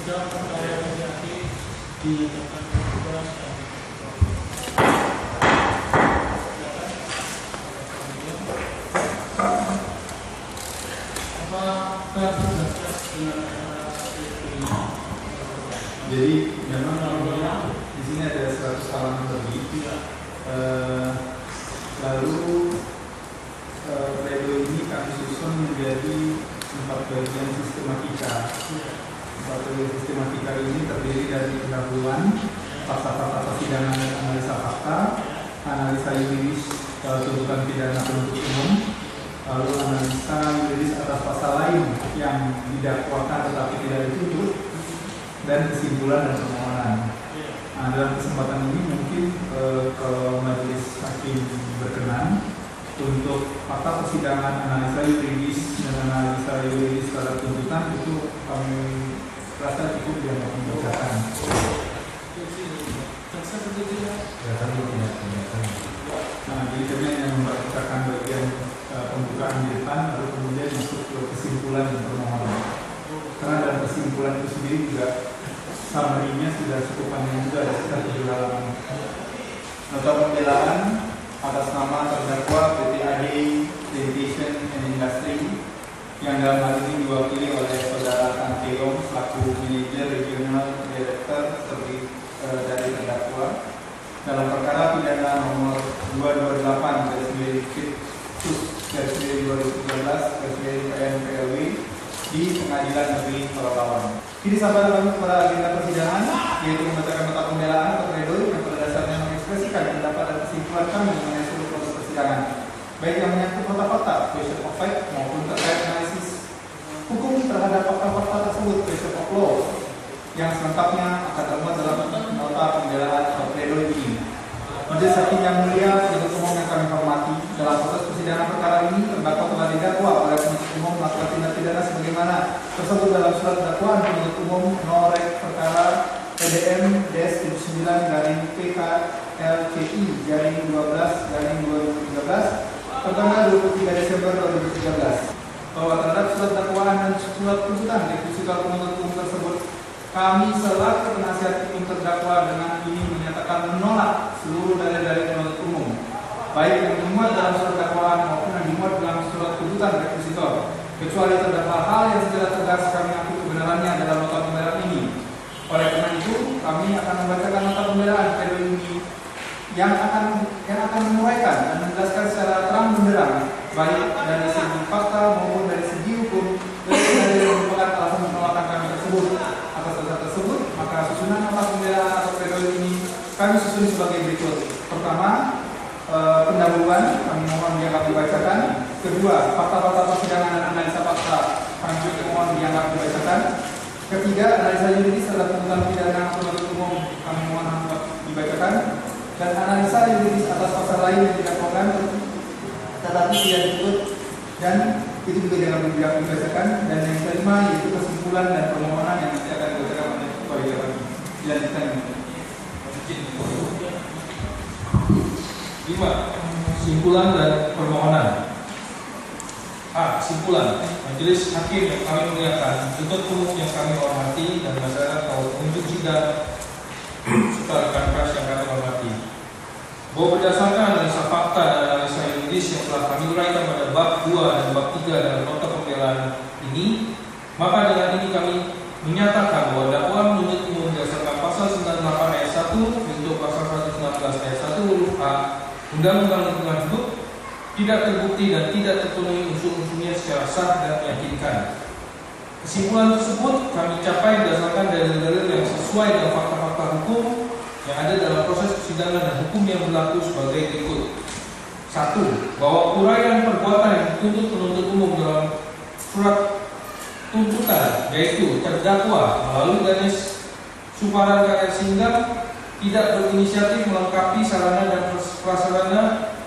sidang perkara Yati dinyatakan bebas dan jadi memang di sini ada 100 halaman lebih. Lalu pledoi ini kami susun menjadi 4 bagian sistematika. 4 bagian sistematika ini terdiri dari pendahuluan, fakta-fakta persidangan dan analisa fakta, analisa yuridis tuntutan pidana penuntut umum, lalu analisa yuridis atas pasal lain yang didakwakan tetapi tidak dituntut, dan kesimpulan dan permohonan. Nah, dalam kesempatan ini mungkin kalau majelis hakim berkenan untuk fakta persidangan, analisa yuridis dan analisa yuridis terhadap tuntutan itu kami rasa cukup yang membacakan. Nah, jadi kami yang membacakan bagian pembukaan di depan, lalu kemudian masuk ke kesimpulan dan permohonan. Karena dalam kesimpulan itu sendiri juga summary-nya sudah cukup panjang juga, ada sekitar 7 halaman. Nota pembelaan atas nama terdakwa PT AD Litigation and Industry yang dalam hal ini diwakili oleh saudara Tan Teong selaku manajer regional director dari terdakwa dalam perkara pidana nomor 228/2013/PN-PLW di Pengadilan Negeri Pelalawan. Ini sampai dalam pada agenda persidangan, yaitu membacakan nota pembelaan atau pledoi yang pada dasarnya mengekspresikan pendapat dan kesimpulan kami mengenai seluruh proses persidangan, baik yang menyangkut fakta-fakta, question of fact, maupun terkait analisis hukum terhadap fakta-fakta tersebut, question of law, yang selengkapnya akan termuat dalam nota pembelaan atau pledoi ini. Majelis Hakim yang mulia, penuntut umum yang kami hormati, dalam proses persidangan perkara ini terdakwa telah didakwa oleh penuntut umum melakukan tindak pidana sebagaimana tersebut dalam surat dakwaan penuntut umum norek perkara PDM-79-PKLCI-12-2013 tanggal 23 Desember 2013 bahwa terhadap surat dakwaan dan surat tuntutan deposito penuntut umum tersebut, kami selaku penasihat hukum terdakwa dengan ini menyatakan menolak seluruh dalil-dalil penuntut umum, baik yang dimuat dalam surat dakwaan maupun yang dimuat dalam surat tuntutan requisitor, kecuali terdapat hal yang secara tegas kami akui kebenarannya dalam nota pembelaan ini. Oleh karena itu, kami akan membacakan nota pembelaan pledoi ini yang akan menguraikan dan menjelaskan secara terang benderang, baik dari segi fakta maupun dari segi hukum, dari yang merupakan alasan penolakan kami tersebut. Atas dasar tersebut, maka susunan nota pembelaan atau pledoi ini kami susun sebagai berikut. Pertama, pendahuluan kami mohon dianggap dibacakan. Kedua, fakta-fakta persidangan dan analisa fakta kami juga mohon dianggap dibacakan. Ketiga, analisa yuridis terhadap tuntutan pidana penuntut umum kami mohon dibacakan. Dan analisa yuridis atas pasal lain yang didakwakan tetapi tidak dituntut, dan itu juga jangan dibacakan. Dan yang kelima yaitu kesimpulan dan permohonan yang nanti akan dibacakan oleh kolega kami. Dilanjutkan. 5. Kesimpulan dan permohonan. A. Kesimpulan. Majelis Hakim yang kami muliakan, penuntut umum yang kami hormati, dan masyarakat atau pengunjung sidang serta rekan pers yang kami hormati, bahwa berdasarkan analisa fakta dan analisa yuridis yang telah kami uraikan pada bab 2 dan bab 3 dalam nota pembelaan ini, maka dengan ini kami menyatakan bahwa dakwaan penuntut umum berdasarkan pasal 98 ayat 1 untuk pasal 119 ayat 1 huruf A Undang-Undang Lingkungan Hidup tidak terbukti dan tidak terpenuhi unsur-unsurnya secara sah dan meyakinkan. Kesimpulan tersebut kami capai berdasarkan dalil-dalil yang sesuai dengan fakta-fakta hukum yang ada dalam proses persidangan dan hukum yang berlaku sebagai berikut. 1. Bahwa uraian perbuatan yang dituntut penuntut umum dalam surat tuntutan, yaitu terdakwa melalui Ganesh Suparan KR Singgah tidak berinisiatif melengkapi sarana dan prasarana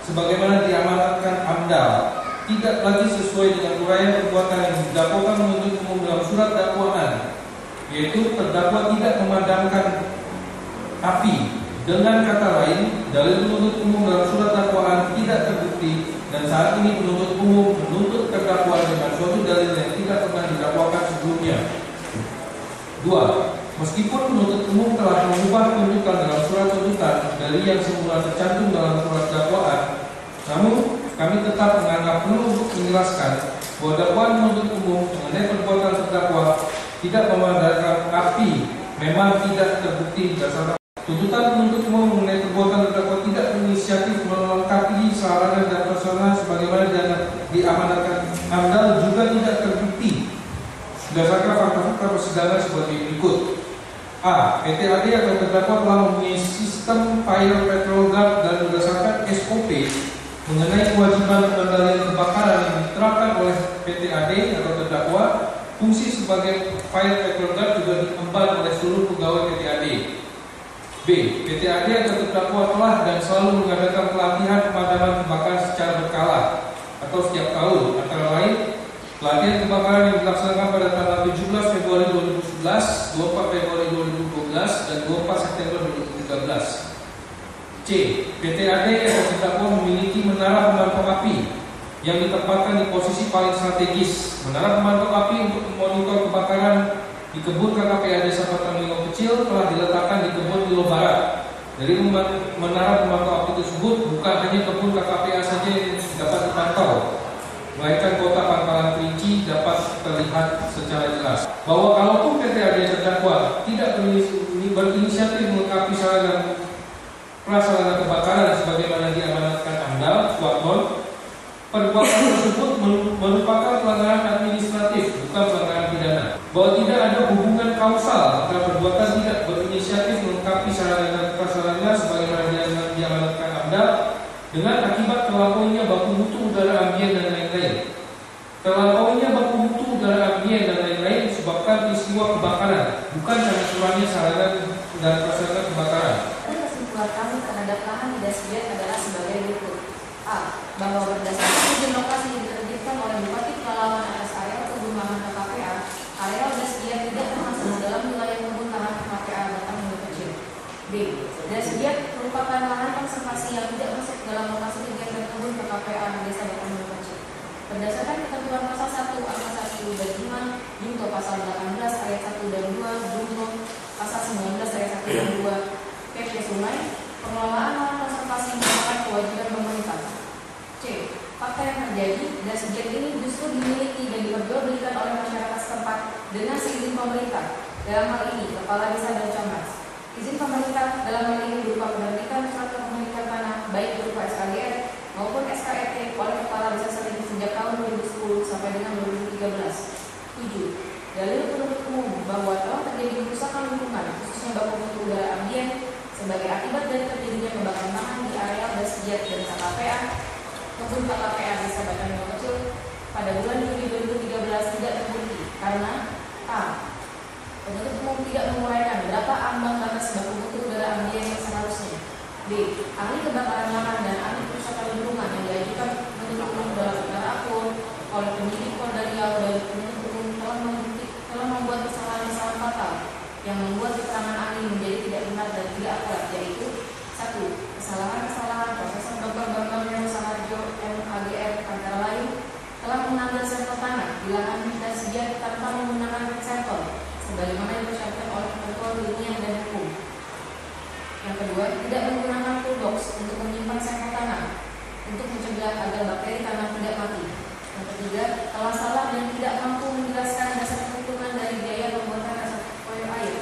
sebagaimana diamanatkan AMDAL, tidak lagi sesuai dengan uraian perbuatan yang didakwakan penuntut umum dalam surat dakwaan, yaitu terdakwa tidak memadamkan api. Dengan kata lain, dalil penuntut umum dalam surat dakwaan tidak terbukti, dan saat ini penuntut umum menuntut terdakwa dengan suatu dalil yang tidak pernah didakwakan sebelumnya. 2. 2. Meskipun penuntut umum telah mengubah tuntutan dalam surat tuntutan dari yang semula tercantum dalam surat dakwaan, namun kami tetap menganggap perlu untuk menjelaskan bahwa dakwaan penuntut umum mengenai perbuatan terdakwa tidak memandangkan api memang tidak terbukti berdasarkan tuntutan penuntut umum mengenai perbuatan terdakwa tidak berinisiatif melengkapi sarana dan prasarana sebagaimana diamanatkan AMDAL juga tidak terbukti berdasarkan fakta-fakta persidangan sebagai berikut. A. PT AD atau terdakwa telah mempunyai sistem fire patrol guard dan berdasarkan SOP mengenai kewajiban pengendalian kebakaran yang diterapkan oleh PT AD atau terdakwa, fungsi sebagai fire patrol guard juga diemban oleh seluruh pegawai PT AD. B. PT AD atau terdakwa telah dan selalu mengadakan pelatihan pemadaman kebakaran secara berkala atau setiap tahun, antara lain pelatihan kebakaran yang dilaksanakan pada tanggal 17 Februari 2011, 24 Februari 2012, dan 24 September 2013. C. PT AD atau terdakwa memiliki menara pemantau api yang ditempatkan di posisi paling strategis. Menara pemantau api untuk memonitor kebakaran di kebun KKPA Desa Patramilo Kecil telah diletakkan di kebun Milo Barat. Dari menara pemantau api tersebut bukan hanya kebun KKPA saja yang dapat dipantau, melainkan kota Pangkalan Kerinci dapat terlihat secara jelas. Bahwa kalaupun PT AD terdakwa tidak berinisiatif melengkapi sarana prasarana kebakaran sebagaimana diamanatkan AMDAL, perbuatan tersebut merupakan pelanggaran administratif, bukan pelanggaran pidana. Bahwa tidak ada hubungan kausal antara perbuatan tidak berinisiatif melengkapi sarana dan prasarana sebagaimana diamanatkan AMDAL dengan akibat terlampauinya baku mutu udara ambien dan lain-lain. Terlampauinya baku mutu udara ambien dan lain-lain disebabkan peristiwa kebakaran, bukan karena kurangnya sarana dan prasarana kebakaran. Kesimpulan kami terhadap lahan tidak sediat adalah sebagai berikut. A. Bahwa berdasarkan izin lokasi yang diterbitkan oleh Bupati Pelalawan atas areal kebun lahan KKPA, areal dasdiat tidak termasuk dalam wilayah kebun lahan KKPA Batang Milo Kecil. B. Dasdiat merupakan lahan konservasi yang tidak masuk dalam lokasi kegiatan kebun KKPA Desa Batang Milo Kecil. Berdasarkan ketentuan pasal 1 angka 1 dan 5 junto pasal 18 ayat 1 dan 2 junto pasal 19 ayat 1 dan 2 PP Sungai, pengelolaan lahan konservasi merupakan kewajiban pemerintah. C. Fakta yang terjadi, dasdiat ini justru dimiliki dan diperjualbelikan oleh masyarakat setempat dengan seizin pemerintah. Dalam hal ini, kepala desa dan camat. Izin pemerintah dalam hal ini berupa penerbitan surat kepemilikan tanah baik berupa SKGR maupun SKRT oleh kepala desa sejak tahun 2010 sampai dengan 2013. 7. Dalil penuntut umum bahwa telah terjadi kerusakan lingkungan khususnya baku mutu udara ambien sebagai akibat dari terjadinya kebakaran lahan di areal dasdiat dan KKPA kebun KKPA Desa Batang Milo Kecil pada bulan Juli 2013 tidak terbukti karena A. Penuntut umum tidak menguraikan berapa ambang batas baku mutu udara ambien yang seharusnya. B. Ahli kebakaran lahan dan ahli kerusakan lingkungan yang diajukan penuntut umum dalam perkara akun oleh penyidik Polda Riau dan penuntut umum telah membuat kesalahan-kesalahan fatal yang membuat keterangan ahli menjadi tidak benar dan tidak akurat, yaitu 1. Kesalahan-kesalahan Profesor Dr. Bambang Hero Saharjo MAGR antara lain telah mengambil sampel tanah di lahan dasdiat tanpa menggunakan sampel sebagaimana dipersyaratkan oleh ketentuan ilmiah dan hukum. Yang kedua, tidak menggunakan toolbox untuk menyimpan sampel tanah untuk mencegah agar bakteri tanah tidak mati. Yang ketiga, telah salah dan tidak mampu menjelaskan dasar perhitungan dari biaya pembuatan asap foil air.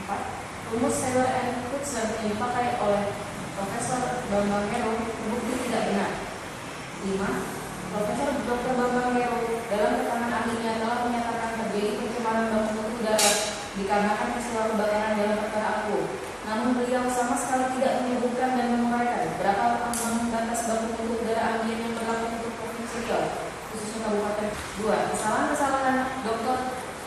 4. Rumus Taylor and Cookson yang dipakai oleh Profesor Bambang Hero terbukti tidak benar. 5. Profesor Dr. Bambang Hero dalam keterangan ahlinya telah menyatakan terjadi pencemaran baku mutu udara dikarenakan peristiwa kebakaran dalam perkara aku. Namun beliau sama sekali tidak menyebutkan dan menguraikan berapa ambang batas baku mutu udara ambien yang berlaku untuk Provinsi Riau, khususnya Kabupaten. 2. Kesalahan-kesalahan Dr.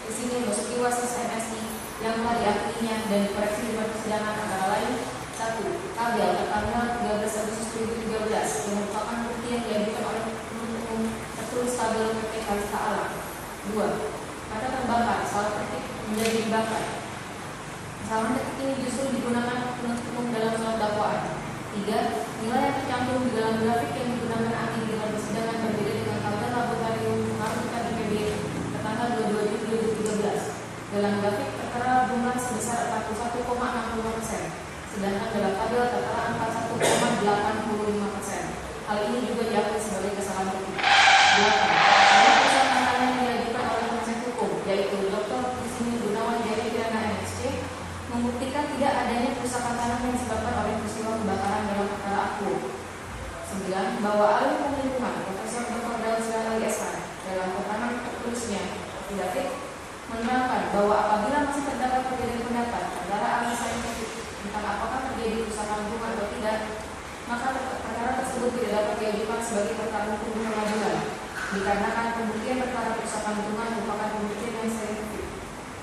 di sini Basuki Wasis MSI yang telah diakininya dan dikoreksi di persidangan antara lain 1. Tabel tertanggal 13 Agustus 2013 yang merupakan bukti yang diajukan oleh penuntut umum tertulis tabel PT Kalista Alam. 2. Kata terbakar, salah ketik menjadi dibakar. Kesalahan ketik ini justru digunakan penuntut umum dalam surat dakwaan. 3. Nilai yang tercantum di dalam grafik yang digunakan ahli di dalam persidangan berbeda dengan tabel laboratorium pengaruh IPB tertanggal 22 Juli 2013. Dalam grafik sedangkan dalam tabel tertera angka 1,85%. Hal ini juga diakui sebagai kesalahan hukum. 8. Ada putusan tanganan yang diajukan oleh penasihat hukum, yaitu Dr. Kusini Gunawan Jaya Kirana MSc, membuktikan tidak adanya kerusakan tanah yang disebabkan oleh peristiwa kebakaran dalam perkara aku. 9. Bahwa ahli hukum lingkungan Profesor Dr. Daud Sirali SH dalam keterangan tertulisnya David menerangkan bahwa apabila masih terdapat perbedaan pendapat antara ahli saintifik tentang apakah terjadi kerusakan lingkungan atau tidak, maka perkara tersebut tidak dapat diajukan sebagai perkara hukum di pengadilan, dikarenakan pembuktian perkara kerusakan lingkungan merupakan pembuktian yang saintifik,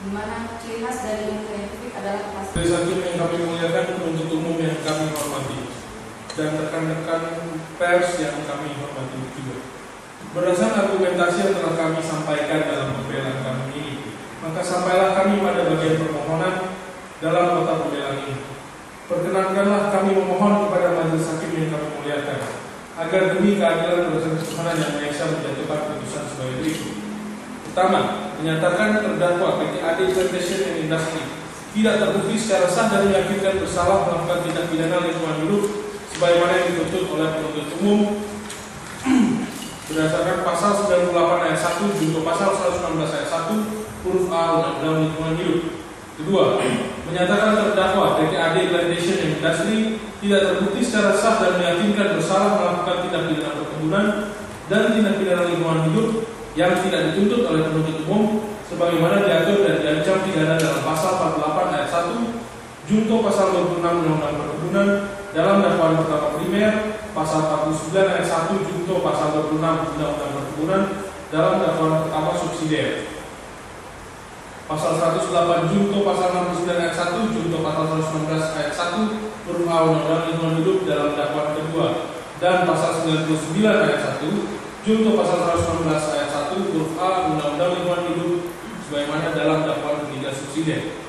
di mana ciri khas dari ilmu saintifik adalah kepastian. Majelis Hakim yang kami muliakan, penuntut umum yang kami hormati, dan rekan-rekan pers yang kami hormati juga. Berdasarkan argumentasi yang telah kami sampaikan dalam pembelaan kami ini, maka sampailah kami pada bagian permohonan dalam nota pembelaan ini. Perkenankanlah kami memohon kepada majelis hakim yang kami muliakan agar demi keadilan berdasarkan ketuhanan yang Maha Esa menjatuhkan putusan sebagai berikut. Pertama, menyatakan terdakwa PT AD Plantation and Industry tidak terbukti secara sah dan meyakinkan bersalah melakukan tindak pidana lingkungan hidup sebagaimana yang dituntut oleh penuntut umum berdasarkan pasal 98 ayat 1 junto pasal 116 ayat 1 huruf A Undang-Undang Lingkungan Hidup. Kedua, menyatakan terdakwa PT AD Plantation and Industry tidak terbukti secara sah dan meyakinkan bersalah melakukan tindak pidana perkebunan dan tindak pidana lingkungan hidup yang tidak dituntut oleh penuntut umum sebagaimana diatur dan diancam pidana dalam pasal 48 ayat 1 junto pasal 26 Undang-Undang Perkebunan dalam dakwaan pertama primer, pasal 49 ayat 1 junto pasal 26 Undang-Undang Perkebunan dalam dakwaan pertama subsidiar, pasal 108 junto pasal 69 ayat 1 junto pasal 119 ayat 1 huruf A Undang-Undang Lingkungan Hidup dalam dakwaan kedua, dan pasal 99 ayat 1 junto pasal 119 ayat 1 huruf A Undang-Undang Lingkungan Hidup sebagaimana dalam dakwaan ketiga subsidiar.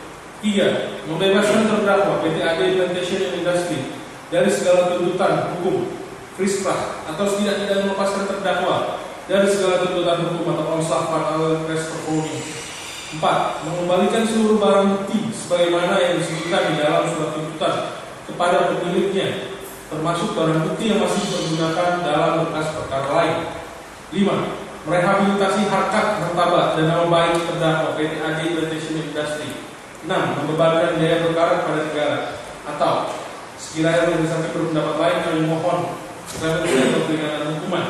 3. Membebaskan terdakwa PT AD Plantation and Industry dari segala tuntutan hukum frisprach atau tidak melepaskan terdakwa dari segala tuntutan hukum atau omslah panel res performing. 4. Mengembalikan seluruh barang bukti sebagaimana yang disebutkan di dalam surat tuntutan kepada pemiliknya, termasuk barang bukti yang masih digunakan dalam berkas perkara lain. 5. Merehabilitasi harkat, martabat, dan nama baik terdakwa PT AD Plantation Industry. 6. Membebankan biaya perkara kepada negara, atau sekiranya majelis hakim berpendapat lain kami mohon supaya tidak memberikan hukuman,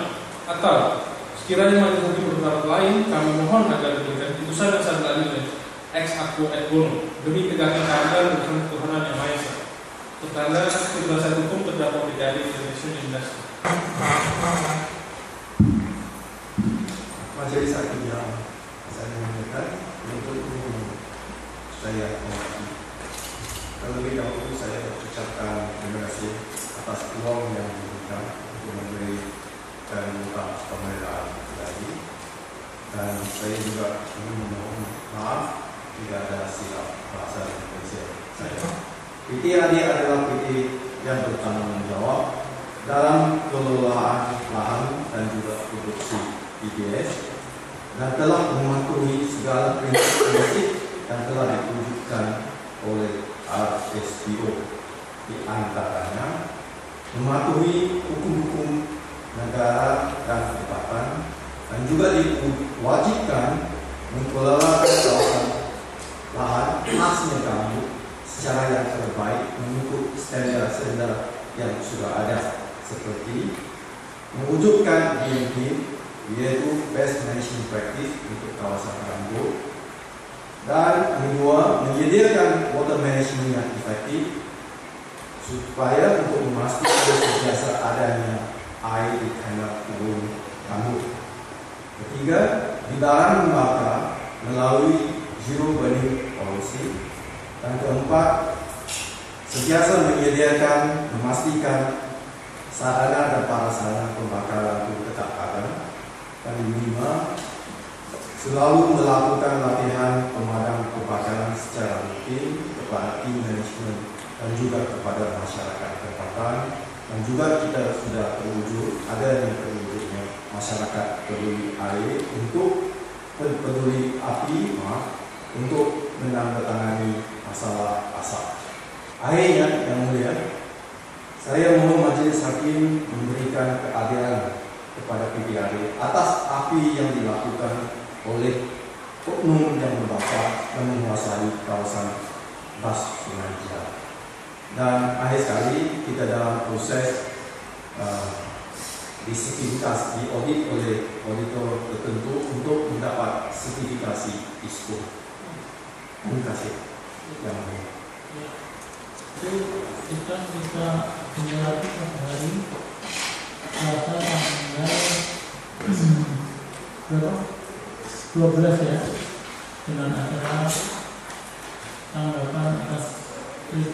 atau sekiranya majelis hakim berpendapat lain kami mohon agar diberikan putusan yang seadil-adilnya ex aquo et bono demi tegaknya keadilan berdasarkan ketuhanan yang Maha Esa. Tertanda penjelasan hukum terdakwa PT AD Plantation Industry. Majelis hakim yang saya muliakan, penuntut umum saya hormati. Terlebih dahulu saya ucapkan terima kasih atas peluang yang diberikan untuk memberikan nota pembelaan lagi, dan saya juga ingin memohon maaf jika ada silap bahasa Indonesia saya. PT AD adalah PT yang bertanggung jawab dalam pengelolaan lahan dan juga produksi IBS dan telah mematuhi segala prinsip yang telah diwujudkan oleh RSPO, di antaranya mematuhi hukum-hukum negara dan ketetapan, dan juga diwajibkan mengelola kawasan lahan khasnya gambut secara yang terbaik mengikut standar-standar yang sudah ada, seperti mewujudkan BMP, yaitu Best Management Practice untuk kawasan gambut, dan kedua, menyediakan water management yang efektif supaya untuk memastikan sentiasa adanya air di tanah kebun gambut. Ketiga, dilarang membakar melalui zero burning policy. Dan keempat, sentiasa menyediakan, memastikan sarana dan prasarana pembakaran itu tetap ada. Dan lima, selalu melakukan latihan pemadam kebakaran secara rutin kepada tim manajemen dan juga kepada masyarakat tempatan, dan juga kita sudah terwujud adanya terwujudnya masyarakat peduli air untuk peduli api untuk menandatangani masalah asap. Akhirnya, yang mulia, saya mohon majelis hakim memberikan keadilan kepada PPRI atas api yang dilakukan oleh oknum yang membakar dan menguasai kawasan Bas Sungai Jaya. Dan akhir sekali kita dalam proses disertifikasi, diaudit oleh auditor tertentu untuk mendapat sertifikasi ISPO. Terima kasih. Yang mulia. Itu kita bisa menjalani pada hari Selasa tanggal 12 ya, dengan acara tanggapan atas studi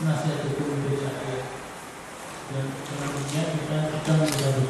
nasihat hukum BCA, dan selanjutnya kita akan menjalani